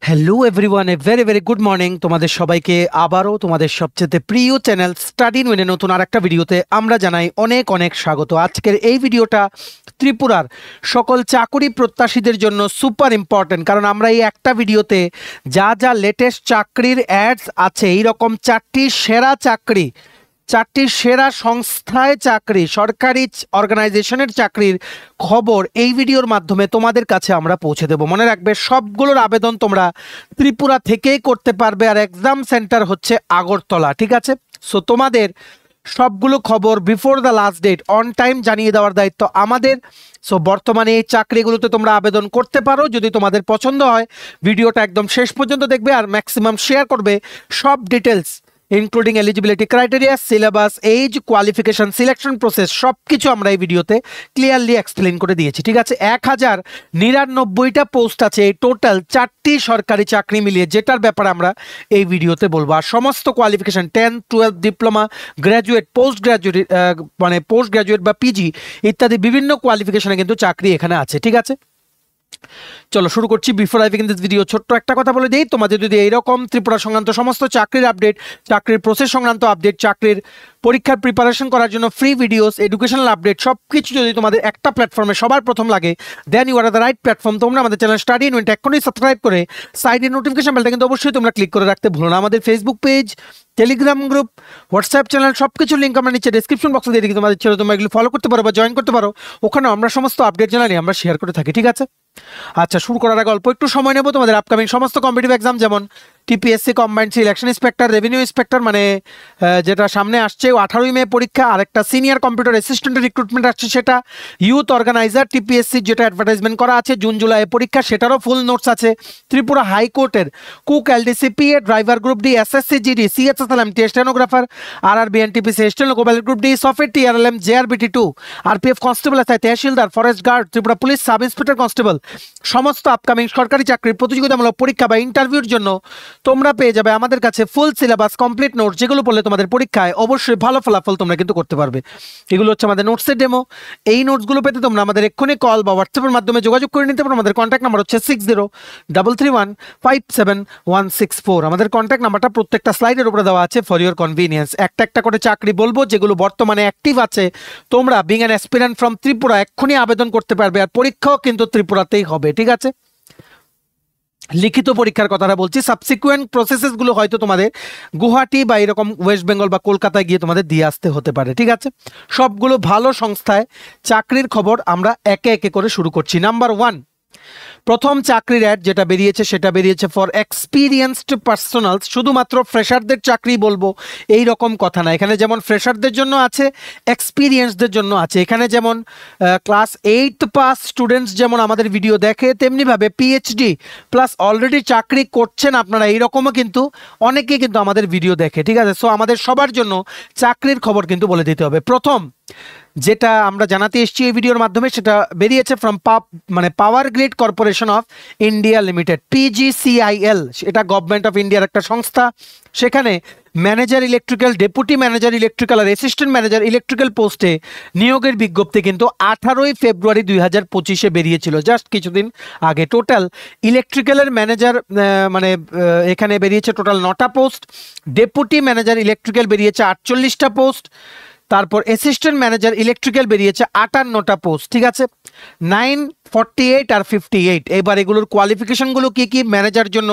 Hello everyone, a very very good morning তোমাদের সবাইকে আবারও তোমাদের সবচেয়ে প্রিয় চ্যানেল স্টাডি ইন উইনের নতুন আরেকটা ভিডিওতে আমরা জানাই অনেক অনেক স্বাগত। আজকের এই ভিডিওটা ত্রিপুরার সকল চাকরি প্রত্যাশীদের জন্য সুপার ইম্পর্টেন্ট, কারণ আমরা এই একটা ভিডিওতে যা যা লেটেস্ট চাকরির অ্যাডস আছে, এইরকম চারটি সেরা সংস্থায় চাকরি, সরকারি অর্গানাইজেশনের চাকরির খবর এই ভিডিওর মাধ্যমে তোমাদের কাছে আমরা পৌঁছে দেব। মনে রাখবে, সবগুলোর আবেদন তোমরা ত্রিপুরা থেকেই করতে পারবে, আর এক্সাম সেন্টার হচ্ছে আগরতলা। ঠিক আছে, সো তোমাদের সবগুলো খবর before the last date on time জানিয়ে দেওয়ার দায়িত্ব আমাদের। সো বর্তমানে এই চাকরিগুলোতে তোমরা আবেদন করতে পারো। যদি তোমাদের পছন্দ হয় ভিডিওটা একদম শেষ পর্যন্ত দেখবে আর ম্যাক্সিমাম শেয়ার করবে। সব details including eligibility criteria, syllabus, age, qualification, selection process সব কিছু আমরা এই ভিডিওতে ক্লিয়ারলি এক্সপ্লেন করে দিয়েছি। ঠিক আছে, 1099টা পোস্ট আছে এই টোটাল চারটি সরকারি চাকরি মিলিয়ে, যেটার ব্যাপারে আমরা এই ভিডিওতে বলবো। আর সমস্ত qualification 10, 12, diploma, graduate, post graduate বা পিজি ইত্যাদি বিভিন্ন কোয়ালিফিকেশনে কিন্তু চাকরি এখানে আছে। ঠিক আছে, চলো শুরু করছি। Before I begin this video ছোট্ট একটা কথা বলে দিই, তোমাদের যদি এইরকম ত্রিপুরা সংক্রান্ত সমস্ত চাকরির আপডেট, চাকরির প্রসেস সংক্রান্ত আপডেট, চাকরির পরীক্ষার প্রিপারেশন করার জন্য ফ্রি ভিডিওস, এডুকেশনাল আপডেট সব কিছু যদি তোমাদের একটা প্ল্যাটফর্মে সবার প্রথম লাগে, then you are the right platform. তোমরা আমাদের চ্যানেল স্টাডি ইন উইন এখনই সাবস্ক্রাইব করে সাইডের নোটিফিকেশন বেলটা কিন্তু অবশ্যই তোমরা ক্লিক করে রাখতে ভুলো না। আমাদের Facebook page, Telegram group, WhatsApp channel সব কিছুর লিঙ্ক আমরা নিচে ডেসক্রিপশন বক্সে দিয়ে দিই, তোমাদের ছেলে তোমরা এগুলো ফলো করতে পারো বা জয়েন করতে পারো। ওখানে আমরা সমস্ত আপডেট জানালি আমরা শেয়ার করে থাকি। ঠিক আছে, আচ্ছা শুরু করার আগে অল্প একটু সময় নেব। তোমাদের আপকামিং সমস্ত কম্পিটিটিভ এক্সাম যেমন TPSC combined selection inspector, revenue inspector মানে যেটা সামনে আসছে 18ই মে পরীক্ষা, আর একটা সিনিয়র কম্পিউটার অ্যাসিস্ট্যান্টের রিক্রুটমেন্ট আসছে, সেটা ইউথ অর্গানাইজার টিপিএসসি যেটা অ্যাডভার্টাইজমেন্ট করা আছে জুন জুলাই পরীক্ষা, সেটারও ফুল নোটস আছে। ত্রিপুরা হাইকোর্টের cook, LDC, PA, driver group D, SSC GD, CHSLM, stenographer, RRB, NTPC, steno global group D, software TRLM, জেআরবিটি2, আরপিএফ কনস্টেবল আছে, তহসিলদার, forest guard, Tripura police sub inspector constable, সমস্ত আপকামিং সরকারি চাকরির প্রতিযোগিতামূলক পরীক্ষা বা ইন্টারভিউর জন্য তোমরা পেয়ে যাবে আমাদের কাছে ফুল সিলেবাস, কমপ্লিট নোটস, যেগুলো পড়লে তোমাদের পরীক্ষায় অবশ্যই ভালো ফলাফল তোমরা কিন্তু করতে পারবে। এগুলো হচ্ছে আমাদের নোটসের ডেমো। এই নোটসগুলো পেতে তোমরা আমাদের এক্ষুনি কল বা হোয়াটসঅ্যাপের মাধ্যমে যোগাযোগ করে নিতে পারো। আমাদের কন্ট্যাক্ট নাম্বার হচ্ছে 6033157164। আমাদের কন্ট্যাক্ট নাম্বারটা প্রত্যেকটা স্লাইডের উপরে দেওয়া আছে ফর ইউর কনভিনিয়েন্স। একটা একটা করে চাকরি বলবো যেগুলো বর্তমানে অ্যাক্টিভ আছে। তোমরা being an aspirant from Tripura এক্ষুনি আবেদন করতে পারবে, আর পরীক্ষাও কিন্তু ত্রিপুরাতেই হবে। ঠিক আছে, লিখিত পরীক্ষার কথাটা বলছি। সাবসিকুয়েন্ট প্রসেসেসগুলো হয়তো তোমাদের গুয়াহাটি বা এরকম ওয়েস্ট বেঙ্গল বা কলকাতায় গিয়ে তোমাদের দিয়ে আসতে হতে পারে। ঠিক আছে, সবগুলো ভালো সংস্থায় চাকরির খবর আমরা একে একে করে শুরু করছি। নাম্বার 1, প্রথম চাকরির অ্যাড যেটা বেরিয়েছে সেটা বেরিয়েছে ফর এক্সপিরিয়েন্সড পার্সোনালস। শুধুমাত্র ফ্রেশারদের চাকরি বলবো এই রকম কথা না, এখানে যেমন ফ্রেশারদের জন্য আছে, এক্সপিরিয়েন্সদের জন্য আছে। এখানে যেমন ক্লাস 8 পাস স্টুডেন্টস যেমন আমাদের ভিডিও দেখে, তেমনিভাবে পিএইচডি প্লাস অলরেডি চাকরি করছেন আপনারা, এইরকমও কিন্তু অনেকেই কিন্তু আমাদের ভিডিও দেখে। ঠিক আছে, সো আমাদের সবার জন্য চাকরির খবর কিন্তু বলে দিতে হবে। প্রথম যেটা আমরা জানাতে এসেছি এই ভিডিওর মাধ্যমে সেটা বেরিয়েছে from power grid corporation of India limited, PGCIL. এটা গভর্নমেন্ট অফ ইন্ডিয়ার একটা সংস্থা। সেখানে manager electrical, deputy manager electrical আর অ্যাসিস্ট্যান্ট ম্যানেজার ইলেকট্রিক্যাল পোস্টে নিয়োগের বিজ্ঞপ্তি কিন্তু 18ই ফেব্রুয়ারি 2025-এ বেরিয়েছিল, জাস্ট কিছুদিন আগে। টোটাল ইলেকট্রিক্যালের ম্যানেজার এখানে বেরিয়েছে টোটাল 9টা পোস্ট, ডেপুটি ম্যানেজার ইলেকট্রিক্যাল বেরিয়েছে 48টা পোস্ট, তারপর অ্যাসিস্ট্যান্ট ম্যানেজার ইলেকট্রিক্যাল বেরিয়েছে 58টা পোস্ট। ঠিক আছে, 9, 48 আর 58। এবার এগুলোর কোয়ালিফিকেশনগুলো কি কি? ম্যানেজার জন্য,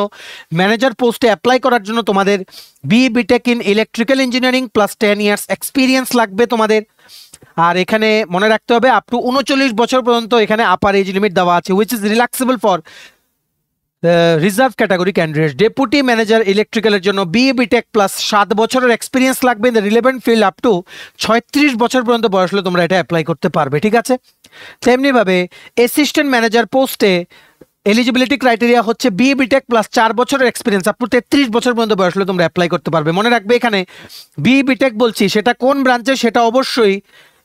ম্যানেজার পোস্টে অ্যাপ্লাই করার জন্য তোমাদের BTech in electrical engineering plus 10 years experience লাগবে তোমাদের। আর এখানে মনে রাখতে হবে আপ টু 39 বছর পর্যন্ত এখানে আপার এজ লিমিট দেওয়া আছে, which is relaxable for reserve category candidate. Deputy manager ইলেকট্রিক্যালের জন্য বিটেক প্লাস 7 বছরের এক্সপিরিয়েন্স লাগবে in the relevant field. Up to 36 বছর পর্যন্ত বয়স হলে তোমরা এটা অ্যাপ্লাই করতে পারবে। ঠিক আছে, তেমনিভাবে অ্যাসিস্ট্যান্ট ম্যানেজার পোস্টে এলিজিবিলিটি ক্রাইটেরিয়া হচ্ছে বিটেক প্লাস 4 বছরের এক্সপিরিয়েন্স। আপ টু 33 বছর পর্যন্ত বয়স হলে তোমরা অ্যাপ্লাই করতে পারবে। মনে রাখবে এখানে বিটেক বলছি, সেটা কোন ব্রাঞ্চে? সেটা অবশ্যই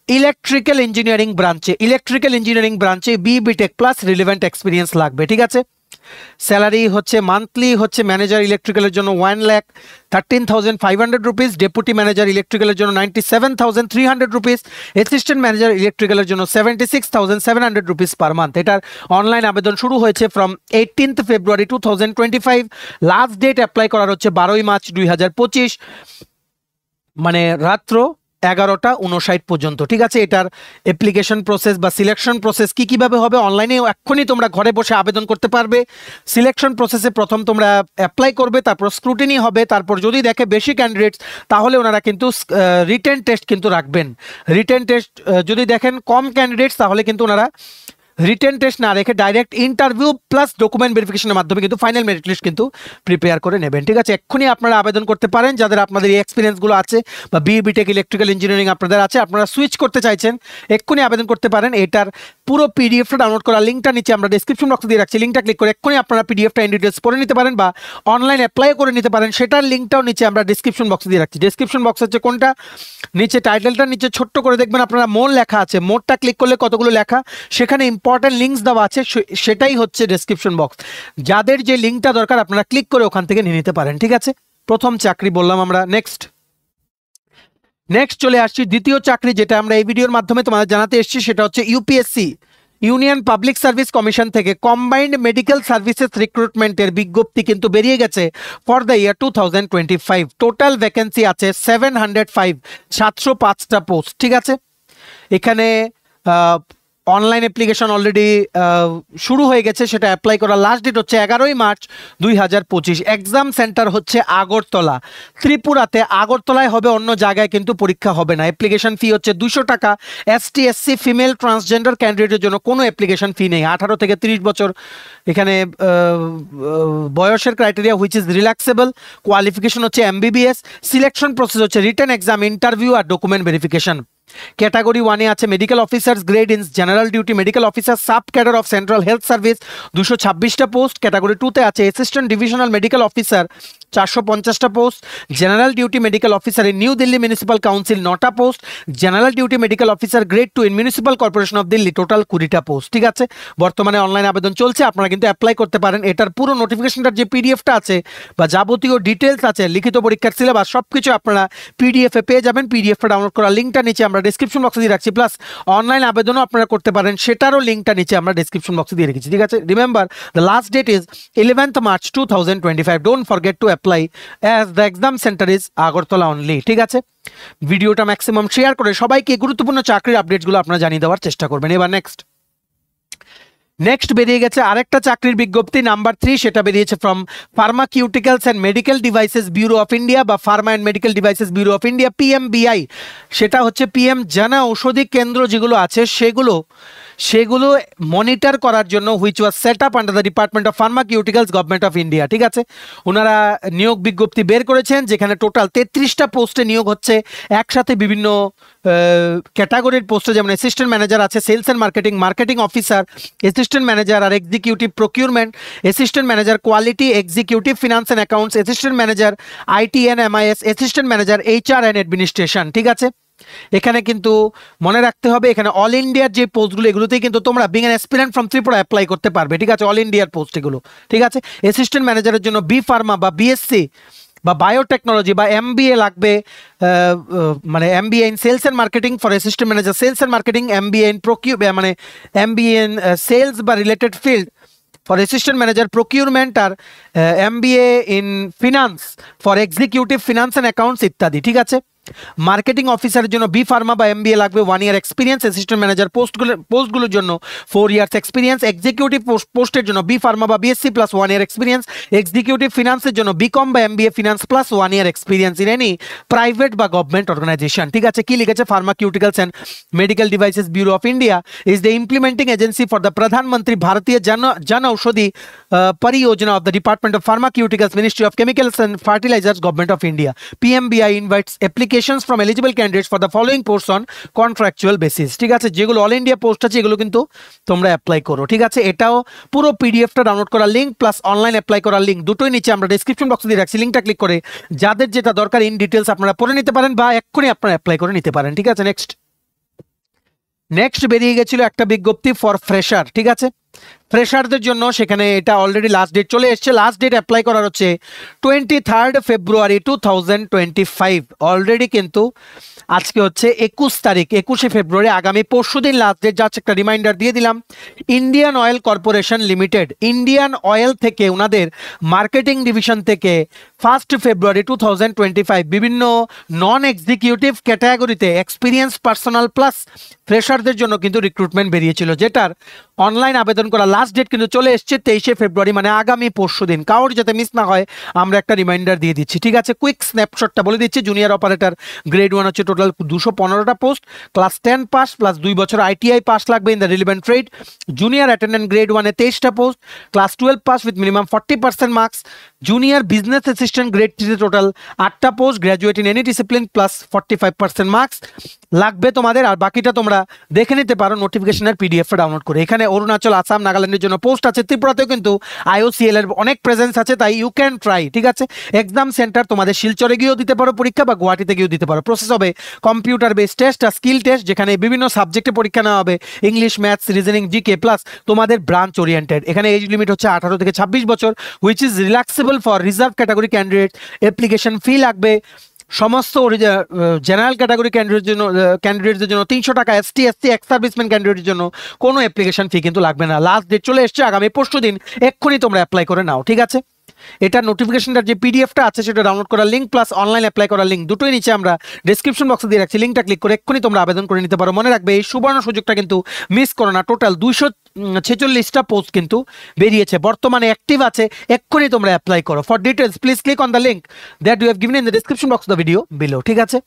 ইলেকট্রিক্যাল ইঞ্জিনিয়ারিং ব্রাঞ্চে। ইলেকট্রিক্যাল ইঞ্জিনিয়ারিং ব্রাঞ্চে বিটেক প্লাস রিলেভেন্ট এক্সপিরিয়েন্স লাগবে। ঠিক আছে, স্যালারি হচ্ছে মান্থলি হচ্ছে ম্যানেজার ইলেকট্রিক্যালের জন্য 1,13,500 রুপিস, ডেপুটি ম্যানেজার ইলেকট্রিক্যালের জন্য 97,300 রুপিস, অ্যাসিস্ট্যান্ট ম্যানেজার ইলেকট্রিক্যালের জন্য 76,700 রুপিস পার মান্থ। এটার অনলাইন আবেদন শুরু হয়েছে from 18th February 2025। Last date apply করার হচ্ছে 12ই মার্চ 2025, মানে রাত্র 11টা 59 পর্যন্ত। ঠিক আছে, এটার অ্যাপ্লিকেশন প্রসেস বা সিলেকশন প্রসেস কিভাবে হবে অনলাইনে এক্ষুনি তোমরা ঘরে বসে আবেদন করতে পারবে। সিলেকশন প্রসেসে প্রথম তোমরা অ্যাপ্লাই করবে, তারপর স্ক্রুটিনি হবে, তারপর যদি দেখে বেশি ক্যান্ডিডেটস তাহলে ওনারা কিন্তু রিটেন টেস্ট কিন্তু রাখবেন। রিটেন টেস্ট যদি দেখেন কম ক্যান্ডিডেটস তাহলে কিন্তু ওনারা রিটেন টেস্ট না রেখে ডাইরেক্ট ইন্টারভিউ প্লাস ডকুমেন্ট ভেরিফিকেশনের মাধ্যমে কিন্তু ফাইনাল মেরিট লিস্ট কিন্তু প্রিপেয়ার করে নেবেন। ঠিক আছে, এক্ষুনি আপনারা আবেদন করতে পারেন যাদের আপনাদের এই এক্সপিরিয়েন্সগুলো আছে বা বিটেক ইলেকট্রিক্যাল ইঞ্জিনিয়ারিং আপনাদের আছে, আপনারা সুইচ করতে চাইছেন, এক্ষুনি আবেদন করতে পারেন। এটার পুরো পিডিএফটা ডাউনলোড করা লিঙ্কটা নিচে আমরা ডিসক্রিপশন বক্সে দিয়ে রাখছি, লিঙ্কটা ক্লিক করে এক্ষুনি আপনারা পিডিএফটা ইন ডিটেলস পড়ে নিতে পারেন বা অনলাইন অ্যাপ্লাই করে নিতে পারেন। সেটার লিঙ্কটাও নিচে আমরা ডিসক্রিপশন বক্সে দিয়ে রাখছি। ডিসক্রিপশন বক্স হচ্ছে কোনটা, নিচে টাইটেলটা নিচে ছোট্ট করে দেখবেন আপনারা মোর লেখা আছে, মোরটা ক্লিক করলে কতগুলো লেখা, সেখানে ইম্পর্টেন্ট লিঙ্কস দেওয়া আছে, সেটাই হচ্ছে ডেসক্রিপশন বক্স। যাদের যে লিঙ্কটা দরকার আপনারা ক্লিক করে ওখান থেকে নিয়ে নিতে পারেন। ঠিক আছে, প্রথম চাকরি বললাম আমরা। নেক্সট চলে আসছি দ্বিতীয় চাকরি, যেটা আমরা এই ভিডিওর মাধ্যমে তোমাদের জানাতে এসেছি, সেটা হচ্ছে UPSC union public service commission থেকে কম্বাইন্ড মেডিকেল সার্ভিসেস রিক্রুটমেন্টের বিজ্ঞপ্তি কিন্তু বেরিয়ে গেছে for the year 2025। Total vacancy আছে 705, 705টা পোস্ট। ঠিক আছে, এখানে অনলাইন অ্যাপ্লিকেশন অলরেডি শুরু হয়ে গেছে, সেটা অ্যাপ্লাই করার লাস্ট ডেট হচ্ছে 11ই মার্চ 2025। এক্সাম সেন্টার হচ্ছে আগরতলা, ত্রিপুরাতে। আগরতলায় হবে, অন্য জায়গায় কিন্তু পরীক্ষা হবে না। অ্যাপ্লিকেশন ফি হচ্ছে 200 টাকা। এসটি এসসি ফিমেল ট্রান্সজেন্ডার ক্যান্ডিডেটের জন্য কোনো অ্যাপ্লিকেশন ফি নেই। 18 থেকে 30 বছর এখানে বয়সের criteria which is relaxable. Qualification হচ্ছে এমবিবিএস। সিলেকশন প্রসেস হচ্ছে রিটেন এক্সাম, ইন্টারভিউ আর ডকুমেন্ট ভেরিফিকেশন। ক্যাটাগরি 1-এ আছে medical officers grade in general duty medical officer sub cadre of central health service, 226টা পোস্ট। ক্যাটাগরি 2-তে আছে অ্যাসিস্ট্যান্ট ডিভিশনাল মেডিকেল অফিসার, 450টা post. General duty medical officer in new Delhi municipal council, 9টা post. General duty medical officer grade 2 in municipal corporation of Delhi, total 20টা post. ঠিক আছে, বর্তমানে online আবেদন চলছে, আপনারা কিন্তু অ্যাপ্লাই করতে পারেন। এটার পুরো নোটিফিকেশনটার যে পিডিএফটা আছে বা যাবতীয় ডিটেলস আছে, লিখিত পরীক্ষার সিলেবাস সবকিছু আপনারা পিডিএফে পেয়ে যাবেন। পিডিএফটা ডাউনলোড করার লিঙ্কটা নিচে আমরা ডিসক্রিপশন বক্সে দিয়ে রাখছি, প্লাস অনলাইন আবেদনও আপনারা করতে পারেন, সেটারও লিঙ্কটা নিচে আমরা ডিসক্রিপশন বক্সে দিয়ে রেখেছি। ঠিক আছে, remember the last date is 11th March 2025। Don't forget to apply as the exam centre is Agartala only. ঠিক আছে, ভিডিওটা ম্যাক্সিমাম শেয়ার করে সবাইকে গুরুত্বপূর্ণ চাকরির আপডেটসগুলো আপনারা জানিয়ে দেওয়ার চেষ্টা করবেন। এবার নেক্সট বেরিয়ে গেছে আরেকটা চাকরির বিজ্ঞপ্তি, নাম্বার 3। সেটা বেরিয়েছে from pharmaceuticals and medical devices bureau of India বা pharma and medical devices bureau of India, PMBI. সেটা হচ্ছে পিএম জন ঔষধি কেন্দ্র যেগুলো আছে সেগুলো মনিটর করার জন্য, which was set up under the department of pharmaceuticals government of India. ঠিক আছে, ওনারা নিয়োগ বিজ্ঞপ্তি বের করেছেন, যেখানে টোটাল 33টা পোস্টে নিয়োগ হচ্ছে একসাথে বিভিন্ন ক্যাটাগরির পোস্টে, যেমন অ্যাসিস্ট্যান্ট ম্যানেজার আছে, sales and marketing officer, assistant manager আর executive procurement, assistant manager quality, executive finance and accounts, assistant manager IT and MIS, assistant manager HR and administration. ঠিক আছে, এখানে কিন্তু মনে রাখতে হবে, এখানে অল ইন্ডিয়ার যে পোস্টগুলো এগুলোতেই কিন্তু তোমরা being an aspirant from Tripura apply করতে পারবে। ঠিক আছে, অল ইন্ডিয়ার পোস্ট এগুলো। ঠিক আছে, অ্যাসিস্ট্যান্ট ম্যানেজারের জন্য বি ফার্মা বা বিএসসি বা বায়োটেকনোলজি বা এমবিএ লাগবে, মানে MBA in sales and marketing for assistant manager sales and marketing, MBA in মানে এমবিএ ইন সেলস বা related field for assistant manager procurement, আর MBA in finance for executive finance and accounts ইত্যাদি। ঠিক আছে, marketing অফিসারের জন্য B pharma বা MBA লাগবে, 1 ইয়ার এক্সপিরিয়েন্স। অ্যাসিস্ট্যান্ট ম্যানেজার পোস্টগুলোর জন্য 4 ইয়ার্স এক্সপিরিয়েন্স। এক্সিকিউটিভ পোস্টের জন্য বি ফার্মা বা BSc plus 1 year experience. Executive ফিনান্সের জন্য বিকম বা MBA finance plus 1 year experience in any private বা গভর্নমেন্ট অর্গানাইজেশন। ঠিক আছে, কি লিখেছে, pharmaceuticals and medical devices bureau of India is the implementing agency for the Pradhan Mantri Bharatiya জন ঔষধি परियोजना of the Department of Pharmaceuticals, Ministry of Chemicals and Fertilizers, Government of India. PMBI invites applications from eligible candidates for the following posts on contractual basis. ঠিক আছে, যেগুলো all India post আছে এগুলো কিন্তু তোমরা apply করো। ঠিক আছে, এটাও পুরো পিডিএফটা ডাউনলোড করার লিঙ্ক প্লাস অনলাইন অ্যাপ্লাই করার লিঙ্ক দুটোই নিচে আমরা ডেসক্রিপশন বক্সে দিয়ে রাখছি, লিঙ্কটা ক্লিক করে যাদের যেটা দরকার ইন ডিটেলস আপনারা পড়ে নিতে পারেন বা এক্ষুনি আপনারা অ্যাপ্লাই করে নিতে পারেন। ঠিক আছে, নেক্সট বেরিয়ে গেছিল একটা বিজ্ঞপ্তি ফর ফ্রেশার। ঠিক আছে, ফ্রেশারদের জন্য সেখানে এটা অলরেডি লাস্ট ডেট চলে এসছে। লাস্ট ডেট অ্যাপ্লাই করার হচ্ছে 23 ফেব্রুয়ারি 2025। অলরেডি কিন্তু আজকে হচ্ছে 21 তারিখ, 21শে ফেব্রুয়ারি, আগামী পরশুদিন লাস্ট ডেট যাচ্ছে। একটা রিমাইন্ডার দিয়ে দিলাম, Indian oil corporation limited, Indian oil থেকে ওনাদের মার্কেটিং ডিভিশন থেকে 1 ফেব্রুয়ারি 2025 বিভিন্ন নন এক্সিকিউটিভ ক্যাটাগরিতে এক্সপিরিয়েন্স পার্সোনাল প্লাস ফ্রেশারদের জন্য কিন্তু রিক্রুটমেন্ট বেরিয়েছিল, যেটার অনলাইন আবেদন করা লাস্ট ডেট কিন্তু চলে এসছে 23শে ফেব্রুয়ারি, মানে আগামী পরশুদিন। কারোর যাতে মিস না হয় আমরা একটা রিমাইন্ডার দিয়ে দিচ্ছি, ঠিক আছে? কুইক স্ন্যাপশটটা বলে দিচ্ছি। জুনিয়র অপারেটর গ্রেড 1 হচ্ছে টোটাল 215টা পোস্ট, ক্লাস 10 পাস প্লাস 2 বছর আইটিআই পাস লাগবে in the relevant trade. Junior attendant grade 1-এ 23টা post, class 12 pass with minimum 40% marks. Junior business assistant grade 3-তে টোটাল 8টা post, graduate in any discipline plus 45% marks লাগবে তোমাদের। আর বাকিটা তোমরা দেখে নিতে পারো নোটিফিকেশনের পিডিএফটা ডাউনলোড করে। এখানে অরুণাচল, আসাম, নাগাল্যান্ডের জন্য পোস্ট আছে। ত্রিপুরাতেও কিন্তু আইওসিএল এর অনেক প্রেজেন্স আছে, তাই ইউ ক্যান ট্রাই, ঠিক আছে? এক্সাম সেন্টার তোমাদের শিলচরে গিয়েও দিতে পারো পরীক্ষা, বা গুয়াহাটিতে গিয়েও দিতে পারো। প্রসেস হবে কম্পিউটার বেসড টেস্ট আর স্কিল টেস্ট, যেখানে বিভিন্ন সাবজেক্টে পরীক্ষা নেওয়া হবে, English, maths, reasoning, GK plus তোমাদের ব্রাঞ্চ ওরিয়েন্টেড। এখানে এজ লিমিট হচ্ছে 18 থেকে 26 বছর, which is relaxable for reserve category candidate. Application fee লাগবে সমস্ত জেনারেল ক্যাটাগরি ক্যান্ডিডেটদের জন্য 300 টাকা, এসটি, এসসি, এক্স সার্ভিসম্যান ক্যান্ডিডেটের জন্য কোনো অ্যাপ্লিকেশন ফি কিন্তু লাগবে না। লাস্ট ডেট চলে এসছে আগামী পরশুদিন, এক্ষুনি তোমরা অ্যাপ্লাই করে নাও, ঠিক আছে? এটা নোটিফিকেশনটার যে পিডিএফটা আছে সেটা ডাউনলোড করার লিঙ্ক প্লাস অনলাইন অ্যাপ্লাই করার লিঙ্ক দুটোই নিচে আমরা ডেসক্রিপশন বক্সে দিয়ে রাখছি। লিঙ্কটা ক্লিক করে এক্ষুনি তোমরা আবেদন করে নিতে পারো। মনে রাখবে এই সুবর্ণ সুযোগটা কিন্তু মিস করো না। টোটাল 246টা পোস্ট কিন্তু বেরিয়েছে, বর্তমানে অ্যাক্টিভ আছে। এক্ষুনি তোমরা অ্যাপ্লাই করো। For details please click on the link that you have given in the description box of the video below, ঠিক আছে?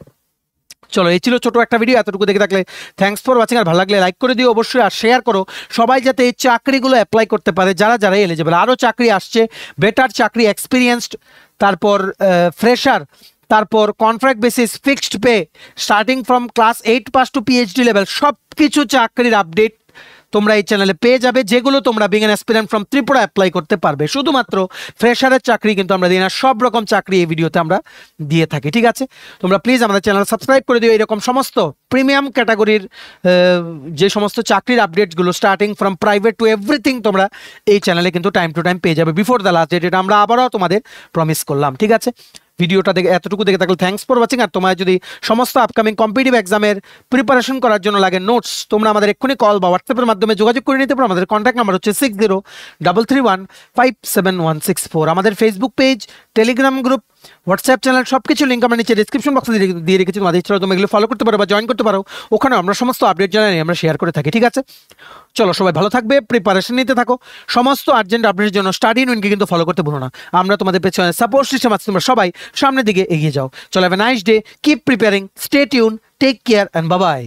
চলো, এই ছিল ছোট একটা ভিডিও। এতটুকু দেখে থাকলে থ্যাঙ্কস ফর ওয়াচিং। আর ভালো লাগলে লাইক করে দিও অবশ্যই, আর শেয়ার করো, সবাই যাতে এই চাকরিগুলো অ্যাপ্লাই করতে পারে যারা যারা এলিজিবল। আরও চাকরি আসছে, বেটার চাকরি, এক্সপিরিয়েন্সড, তারপর ফ্রেশার, তারপর contract basis, fixed pay, starting from class 8 pass to PhD level, সব কিছু চাকরির আপডেট তোমরা এই চ্যানেলে পেয়ে যাবে, যেগুলো তোমরা being an aspirant from Tripura apply করতে পারবে। শুধুমাত্র ফ্রেশারের চাকরি কিন্তু আমরা দিই না, সব রকম চাকরি এই ভিডিওতে আমরা দিয়ে থাকি, ঠিক আছে? তোমরা প্লিজ আমাদের চ্যানেল সাবস্ক্রাইব করে দিও। এরকম সমস্ত প্রিমিয়াম ক্যাটাগরির যে সমস্ত চাকরির আপডেটসগুলো starting from private to everything তোমরা এই চ্যানেলে কিন্তু টাইম টু টাইম পেয়ে যাবে বিফোর দ্য লাস্ট ডেট। এটা আমরা আবারও তোমাদের প্রমিস করলাম, ঠিক আছে? ভিডিওটা দেখে এতটুকু দেখে থাকলে থ্যাঙ্কস ফর ওয়াচিং। আর তোমার যদি সমস্ত আপকামিং কম্পিটিটিভ এক্সামের প্রিপারেশন করার জন্য লাগে নোটস, তোমরা আমাদের এক্ষুনি কল বা হোয়াটসঅ্যাপের মাধ্যমে যোগাযোগ করে নিতে পারো। আমাদের কন্ট্যাক্ট নাম্বার হচ্ছে 6033157164। আমাদের Facebook page, Telegram group, WhatsApp channel, সব কিছু লিঙ্ক আমরা নিচে ডিসক্রিপশন বক্সে দিয়ে রেখেছি। তোমাদের ইচ্ছা তুমি এগুলো ফলো করতে পারো বা জয়েন করতে পারো। ওখানে আমরা সমস্ত আপডেট জানাই, আমরা শেয়ার করে থাকি, ঠিক আছে? চলো, সবাই ভালো থাকবে, প্রিপারেশন নিতে থাকো। সমস্ত আর্জেন্ট আপডেটের জন্য স্টাডি ইনউইনকে কিন্তু ফলো করতে ভুলো না। আমরা তোমাদের পেছনে সাপোর্ট সিস্টেম আছে, তোমরা সবাই সামনের দিকে এগিয়ে যাও। চলো, have a nice day, keep preparing, stay tune, take care and bye by.